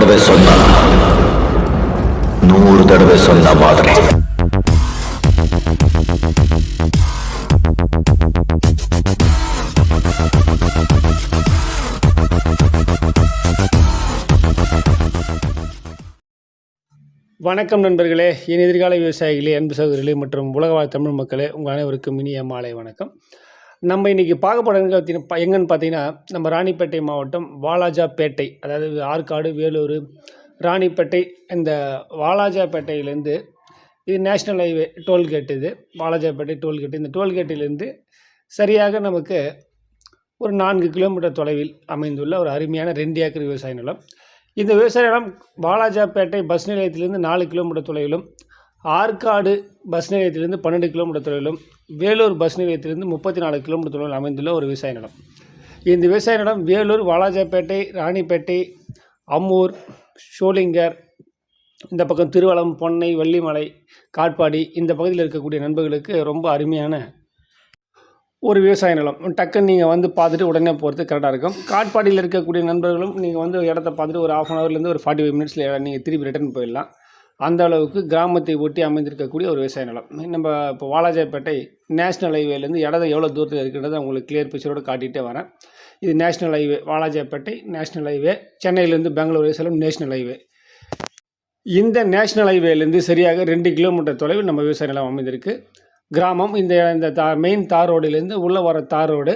தடவை சொன்னா 100 தடவை சொன்ன மாதிரி. வணக்கம் நண்பர்களே, என் எதிர்கால விவசாயிகளே, அன்பு சகோதரிகளே மற்றும் உலகவாழ் தமிழ் மக்களே, உங்கள் அனைவருக்கும் இனிய மாலை வணக்கம். நம்ம இன்றைக்கி பார்க்க போகிறது எங்கன்னு பார்த்தீங்கன்னா, நம்ம ராணிப்பேட்டை மாவட்டம் வாலாஜாப்பேட்டை, அதாவது ஆற்காடு, வேலூர், ராணிப்பேட்டை, இந்த வாலாஜாப்பேட்டையிலேருந்து இது நேஷ்னல் ஹைவே டோல்கேட். இது வாலாஜாப்பேட்டை டோல்கேட். இந்த டோல்கேட்டிலேருந்து சரியாக நமக்கு ஒரு 4 கிலோமீட்டர் தொலைவில் அமைந்துள்ள ஒரு அருமையான 2 ஏக்கர் விவசாய நிலம். இந்த விவசாய நிலம் வாலாஜாப்பேட்டை பஸ் நிலையத்திலிருந்து 4 கிலோமீட்டர் தொலைவிலும், ஆற்காடு பஸ் நிலையத்திலிருந்து 12 கிலோமீட்டர் தொலைவிலும், வேலூர் பஸ் நிலையத்திலிருந்து 34 கிலோமீட்டர் தொலைவில் அமைந்துள்ள ஒரு விவசாய நிலம். இந்த விவசாய நிலம் வேலூர், வாலாஜாப்பேட்டை, ராணிப்பேட்டை, அம்மூர், ஷோலிங்கர், இந்த பக்கம் திருவளம், பொன்னை, வள்ளிமலை, காட்பாடி, இந்த பகுதியில் இருக்கக்கூடிய நண்பர்களுக்கு ரொம்ப அருமையான ஒரு விவசாய நிலம். டக்குன்னு நீங்கள் வந்து பார்த்துட்டு உடனே போகிறது கரெக்டாக இருக்கும். காட்பாடியில் இருக்கக்கூடிய நண்பர்களும் நீங்கள் வந்து இடத்த பார்த்துட்டு ஒரு 1/2 ஹவர்லேருந்து ஒரு 45 மினிட்ஸில் நீங்கள் திருப்பி ரிட்டர்ன் போயிடலாம். அந்த அளவுக்கு கிராமத்தை ஒட்டி அமைந்திருக்கக்கூடிய ஒரு விவசாய நிலம். நம்ம இப்போ வாலாஜாப்பேட்டை நேஷ்னல் ஹைவேலேருந்து இடம் எவ்வளோ தூரத்தில் இருக்கின்றதை உங்களுக்கு கிளியர் பிக்சரோடு காட்டிகிட்டே வரேன். இது national highway, Walajapet national highway, சென்னையிலேருந்து பெங்களூர் செல்லும் நேஷ்னல் ஹைவே. இந்த நேஷ்னல் ஹைவேலேருந்து சரியாக 2 கிலோமீட்டர் தொலைவில் நம்ம விவசாய நிலம் அமைந்திருக்கு. கிராமம் இந்த மெயின் தார் ரோடிலேருந்து உள்ளே வர தார் ரோடு,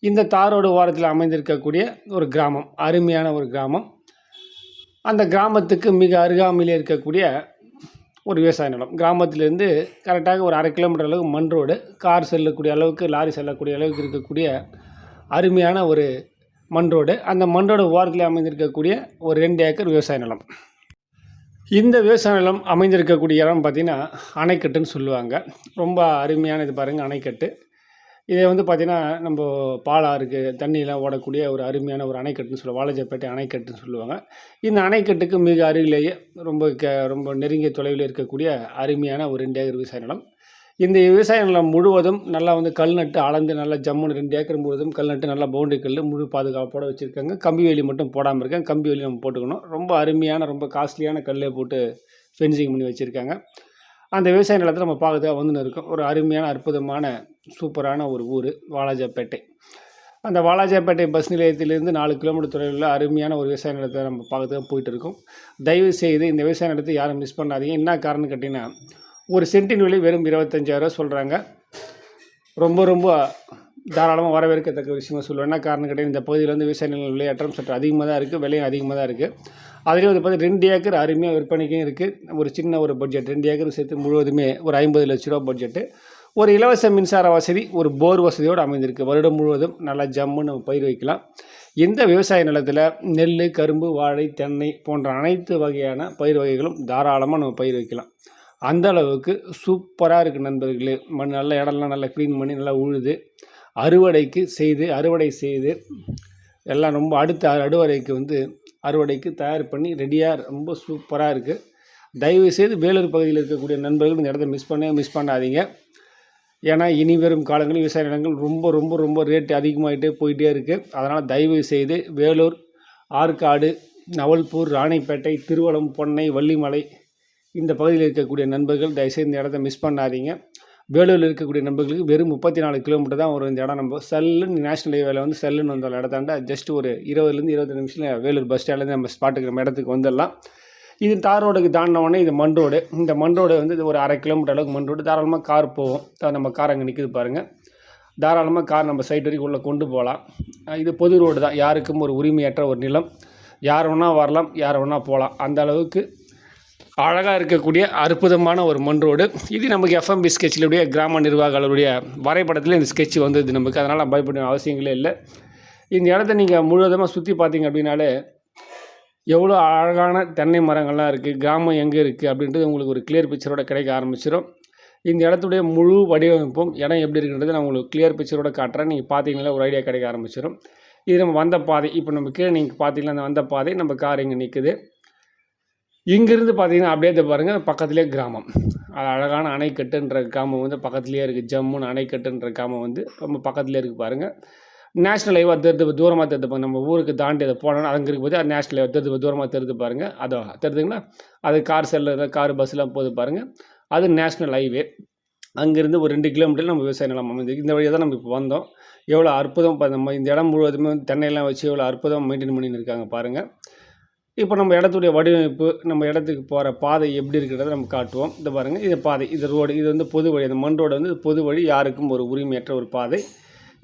இந்த தார் ரோடு ஓரத்தில் அமைந்திருக்கக்கூடிய ஒரு கிராமம், அருமையான ஒரு கிராமம். அந்த கிராமத்துக்கு மிக அருகாமையில் இருக்கக்கூடிய ஒரு விவசாய நிலம். கிராமத்திலேருந்து கரெக்டாக ஒரு 1/2 கிலோமீட்டர் அளவுக்கு மண் ரோடு, கார் செல்லக்கூடிய அளவுக்கு, லாரி செல்லக்கூடிய அளவுக்கு இருக்கக்கூடிய அருமையான ஒரு மண் ரோடு. அந்த மண் ரோடு ஓரத்தில் அமைந்திருக்கக்கூடிய ஒரு 2 ஏக்கர் விவசாய நிலம். இந்த விவசாய நிலம் அமைந்திருக்கக்கூடிய இடம் பார்த்திங்கன்னா அணைக்கட்டுன்னு சொல்லுவாங்க. ரொம்ப அருமையான இது பாருங்கள், அணைக்கட்டு. இதை வந்து பார்த்திங்கன்னா நம்ம பாலாறுக்கு தண்ணியெலாம் ஓடக்கூடிய ஒரு அருமையான ஒரு அணைக்கட்டுன்னு சொல்லுவாங்க. வாலாஜாப்பேட்டை அணைக்கட்டுன்னு சொல்லுவாங்க. இந்த அணைக்கட்டுக்கு மிக அருகிலேயே ரொம்ப நெருங்கிய தொலைவில் இருக்கக்கூடிய அருமையான ஒரு 2 ஏக்கர் விவசாய நிலம். இந்த விவசாய நிலம் முழுவதும் நல்லா வந்து கல் நட்டு அளந்து நல்லா ஜம்முன்னு 2 ஏக்கர் முழுவதும் கல் நட்டு நல்லா பவுண்டரி கல் முழு பாதுகாப்போடு வச்சுருக்காங்க. கம்பி வேலி மட்டும் போடாமல் இருக்காங்க. கம்பி வேலி நம்ம போட்டுக்கணும். ரொம்ப அருமையான ரொம்ப காஸ்ட்லியான கல்லை போட்டு ஃபென்சிங் பண்ணி வச்சுருக்காங்க. அந்த விவசாய நிலத்தில் நம்ம பார்க்கறதுக்காக வந்துன்னு இருக்கோம். ஒரு அருமையான அற்புதமான சூப்பரான ஒரு ஊர் வாலாஜாப்பேட்டை. அந்த வாலாஜாப்பேட்டை பஸ் நிலையத்திலிருந்து 4 கிலோமீட்டர் தொலைவில் அருமையான ஒரு விவசாய நிலத்தை நம்ம பார்க்கறதுக்காக போயிட்டு இருக்கோம். தயவு செய்து இந்த விவசாய நிலத்தை யாரும் மிஸ் பண்ணாதீங்க. என்ன காரணம் கேட்டிங்கன்னா, ஒரு சென்ட்டின் விலை வெறும் 25,000 சொல்கிறாங்க. ரொம்ப தாராளமாக வரவேற்கத்தக்க விஷயமாக சொல்லுவேன். என்ன காரணம் கேட்டீங்கன்னா, இந்த பகுதியில் வந்து விவசாய நில விலையேற்றம் சற்று அதிகமாக தான் இருக்குது, விலையும் அதிகமாக தான் இருக்குது. அதுலேயும் வந்து பார்த்து 2 ஏக்கர் அருமையாக விற்பனைக்கும் இருக்குது. ஒரு சின்ன ஒரு பட்ஜெட், 2 ஏக்கர் சேர்த்து முழுவதுமே ஒரு 50 லட்ச ரூபா பட்ஜெட்டு. ஒரு இலவச மின்சார வசதி, ஒரு போர் வசதியோடு அமைந்திருக்கு. வருடம் முழுவதும் நல்லா ஜம்முன்னு நம்ம பயிர் வைக்கலாம். இந்த விவசாய நிலத்தில் நெல், கரும்பு, வாழை, தென்னை போன்ற அனைத்து வகையான பயிர் வகைகளும் தாராளமாக நம்ம பயிர் வைக்கலாம். அந்த அளவுக்கு சூப்பராக இருக்குது நண்பர்களே. நல்ல இடம்லாம் நல்லா க்ளீன் பண்ணி நல்லா உழுது அறுவடை செய்து எல்லாம் ரொம்ப அடுத்த அறுவடைக்கு தயார் பண்ணி ரெடியாக ரொம்ப சூப்பராக இருக்குது. தயவுசெய்து வேலூர் பகுதியில் இருக்கக்கூடிய நண்பர்கள் இந்த இடத்த மிஸ் பண்ணாதீங்க. ஏன்னா இனி வரும் காலங்களில் விவசாய நிலங்கள் ரொம்ப ரேட்டு அதிகமாகிட்டே போயிட்டே இருக்குது. அதனால் தயவு செய்து வேலூர், ஆற்காடு, நவல்பூர், ராணிப்பேட்டை, திருவளம், பொன்னை, வள்ளிமலை இந்த பகுதியில் இருக்கக்கூடிய நண்பர்கள் தயவுசெய்து இந்த இடத்த மிஸ் பண்ணாதீங்க. வேலூரில் இருக்கக்கூடிய நண்பர்களுக்கு வெறும் 34 கிலோமீட்டர் தான் வரும் இந்த இடம். நம்ம செல்லுன்னு நேஷ்னல் ஹைவேல வந்து செல்லுன்னு வந்த இடத்தாண்ட ஜஸ்ட் ஒரு 20லேருந்து 22 நிமிஷத்தில் வேலூர் பஸ் ஸ்டாண்ட்லேருந்து நம்ம ஸ்பாட்டுக்கு நம்ம இடத்துக்கு வந்துடலாம். இது தார் ரோடுக்கு தாண்டினோடனே இது மண் ரோடு. இந்த மண் ரோடு வந்து இது ஒரு 1/2 கிலோமீட்டர் அளவுக்கு மண் ரோடு. தாராளமாக கார் போகும். நம்ம கார் அங்கே நிற்கிது பாருங்கள். தாராளமாக கார் நம்ம சைட் வரைக்கும் உள்ளே கொண்டு போகலாம். இது பொது ரோடு தான், யாருக்கும் ஒரு உரிமையற்ற ஒரு நிலம். யார் வேணால் வரலாம், யார் வேணால் போகலாம். அந்த அளவுக்கு அழகாக இருக்கக்கூடிய அற்புதமான ஒரு மண் ரோடு. இது நமக்கு எஃப்எம்பி ஸ்கெட்சிலுடைய கிராம நிர்வாகிகளுடைய வரைபடத்தில் இந்த ஸ்கெட்ச் வந்தது நமக்கு. அதனால் பயப்பட அவசியங்களே இல்லை. இந்த இடத்த நீங்கள் முழுவதுமாக சுற்றி பார்த்தீங்க அப்படின்னாலே எவ்வளோ அழகான தென்னை மரங்கள்லாம் இருக்குது, கிராமம் எங்கே இருக்குது அப்படின்றது உங்களுக்கு ஒரு கிளியர் பிக்சரோட கிடைக்க ஆரம்பிச்சிடும். இந்த இடத்துடைய முழு வடிவமைப்பும் இடம் எப்படி இருக்குன்றது நான் உங்களுக்கு கிளியர் பிக்சரோட காட்டுறேன். நீங்கள் பார்த்தீங்கன்னா ஒரு ஐடியா கிடைக்க ஆரம்பிச்சிடும். இது நம்ம வந்த பாதை. இப்போ நம்ம கீழே நீங்கள் பார்த்தீங்கன்னா அந்த வந்த பாதை, நம்ம கார் இங்கே நிற்குது. இங்கேருந்து பார்த்தீங்கன்னா அப்படியே பாருங்கள், பக்கத்துலேயே கிராமம். அது அழகான அணைக்கட்டுன்ற கிராமம் வந்து பக்கத்துலேயே இருக்குது. ஜம்முன்னு அணைக்கட்டுன்ற கிராமம் வந்து ரொம்ப பக்கத்துலேயே இருக்குது பாருங்கள். நேஷ்னல் ஹைவே தெரிது தூரமாக தெரிது பாருங்க. நம்ம ஊருக்கு தாண்டி அதை போனோம்னா அங்கே இருக்கும்போது அது நேஷ்னல் ஹைவே தெரிது தூரமாக தெரிது பாருங்கள். அதோ தெரிதுங்களா? அது கார் செல்ல கார் பஸ்ஸெலாம் போகுது பாருங்கள். அது நேஷ்னல் ஹைவே. அங்கேருந்து ஒரு 2 கிலோமீட்டர் நம்ம விவசாய நிலம் அமைஞ்சிருக்கு. இந்த வழியாக தான் நம்ம இப்போ வந்தோம். எவ்வளோ அற்புதம் நம்ம இந்த இடம் முழுவதுமே தென்னையெல்லாம் வச்சு எவ்வளோ அற்புதம் மெயின்டைன் பண்ணின்னு இருக்காங்க பாருங்கள். இப்போ நம்ம இடத்துடைய வடிவமைப்பு, நம்ம இடத்துக்கு போகிற பாதை எப்படி இருக்கிறத நம்ம காட்டுவோம். இந்த பாருங்கள், இது பாதை, இது ரோடு, இது வந்து பொது வழி. அந்த மண் ரோடு வந்து பொது வழி, யாருக்கும் ஒரு உரிமையற்ற ஒரு பாதை.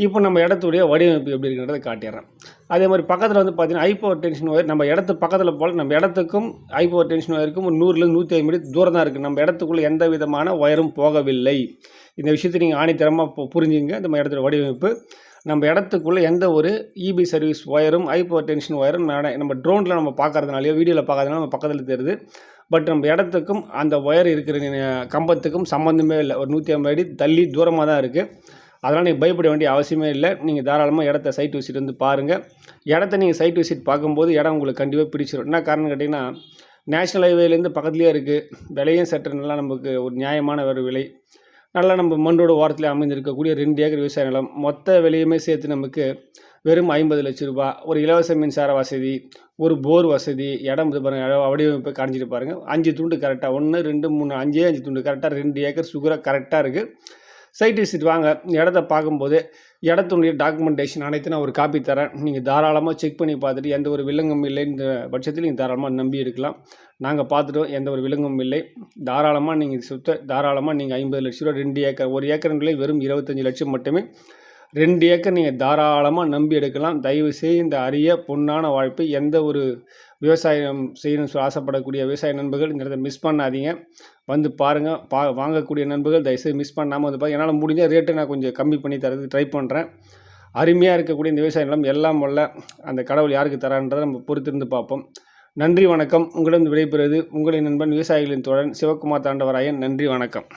இப்போ நம்ம இடத்துடைய வடிவமைப்பு எப்படி இருக்கிறத காட்டிடுறேன். அதே மாதிரி பக்கத்தில் வந்து பார்த்திங்கன்னா ஹைப்பவர் டென்ஷன் ஒயர் நம்ம இடத்து பக்கத்தில் போல் நம்ம இடத்துக்கும் ஹைப்பவர் டென்ஷன் ஒயருக்கும் ஒரு 100லேருந்து 150 மீட்டர் தூரம் தான் இருக்குது. நம்ம இடத்துக்குள்ளே எந்த விதமான ஒயரும் போகவில்லை. இந்த விஷயத்தை நீங்கள் ஆணித்தரமாக புரிஞ்சுங்க. நம்ம இடத்துல வடிவமைப்பு நம்ம இடத்துக்குள்ளே எந்த ஒரு இபி சர்வீஸ் ஒயரும் ஹைப்பவர் டென்ஷன் ஒயரும் நம்ம ட்ரோனில் நம்ம பார்க்கறதுனாலையோ வீடியோவில் பார்க்கறதுனால நம்ம பக்கத்தில் தெரியுது. பட் நம்ம இடத்துக்கும் அந்த ஒயர் இருக்கிற கம்பத்துக்கும் சம்மந்தமே இல்லை. ஒரு 150 அடி தள்ளி தூரமாக தான் இருக்குது. அதனால் நீங்கள் பயப்பட வேண்டிய அவசியமே இல்லை. நீங்கள் தாராளமாக இடத்த சைட் விசிட் வந்து பாருங்கள். இடத்த நீங்கள் சைட் விசிட் பார்க்கும்போது இடம் உங்களுக்கு கண்டிப்பாக பிடிச்சிடும். என்ன காரணம் கேட்டிங்கன்னா, நேஷ்னல் ஹைவேலேருந்து பக்கத்துலேயே இருக்குது. விலையும் சற்று நல்லா நமக்கு ஒரு நியாயமான ஒரு விலை. நல்லா நம்ம மண்ணோட ஓரத்தில் அமைந்திருக்கக்கூடிய 2 ஏக்கர் விவசாய நிலம். மொத்த விலையுமே சேர்த்து நமக்கு வெறும் 50 லட்ச ரூபா. ஒரு இலவச மின்சார வசதி, ஒரு போர் வசதி, இடம் இது பாருங்கள், வடிவமைப்பை காணிச்சிட்டு பாருங்கள். 5 துண்டு கரெக்டாக 1, 2, 3, 5 துண்டு கரெக்டாக 2 ஏக்கர் சுகராக கரெக்டாக இருக்குது. சைட் விசிட் வாங்க. இடத்த பார்க்கும்போது இடத்துடைய டாக்குமெண்டேஷன் அனைத்து நான் ஒரு காப்பி தரேன். நீங்கள் தாராளமாக செக் பண்ணி பார்த்துட்டு எந்த ஒரு வில்லங்கம் இல்லைன்ற பட்சத்தில் நீங்கள் தாராளமாக நம்பி எடுக்கலாம். நாங்கள் பார்த்துட்டோம், எந்த ஒரு வில்லங்கமும் இல்லை. தாராளமாக நீங்கள் தாராளமாக நீங்கள் 50 லட்ச ரூபா 2 ஏக்கர், 1 ஏக்கர் விலை வெறும் 25 லட்சம் மட்டுமே. 2 ஏக்கர் நீங்கள் தாராளமாக நம்பி எடுக்கலாம். தயவு செய்து இந்த அரிய பொன்னான வாய்ப்பை எந்த ஒரு விவசாயம் செய்யணும்னு ஆசைப்படக்கூடிய விவசாய நண்பர்கள் இந்த இடத்த மிஸ் பண்ணாதீங்க. வந்து பாருங்கள். வாங்கக்கூடிய நண்பர்கள் தயவுசெய்து மிஸ் பண்ணாமல் வந்து பாருங்கள். என்னால் முடிஞ்ச ரேட்டை நான் கொஞ்சம் கம்மி பண்ணி தரதுக்கு ட்ரை பண்ணுறேன். அருமையாக இருக்கக்கூடிய இந்த விவசாய நிலம் எல்லாம் வல்ல அந்த கடவுள் யாருக்கு தரான்றதை நம்ம பொறுத்திருந்து பார்ப்போம். நன்றி, வணக்கம். உங்களிடம் விடைபெறுவது உங்களின் நண்பன் விவசாயிகளின் தோழன் சிவகுமார் தாண்டவராயன். நன்றி, வணக்கம்.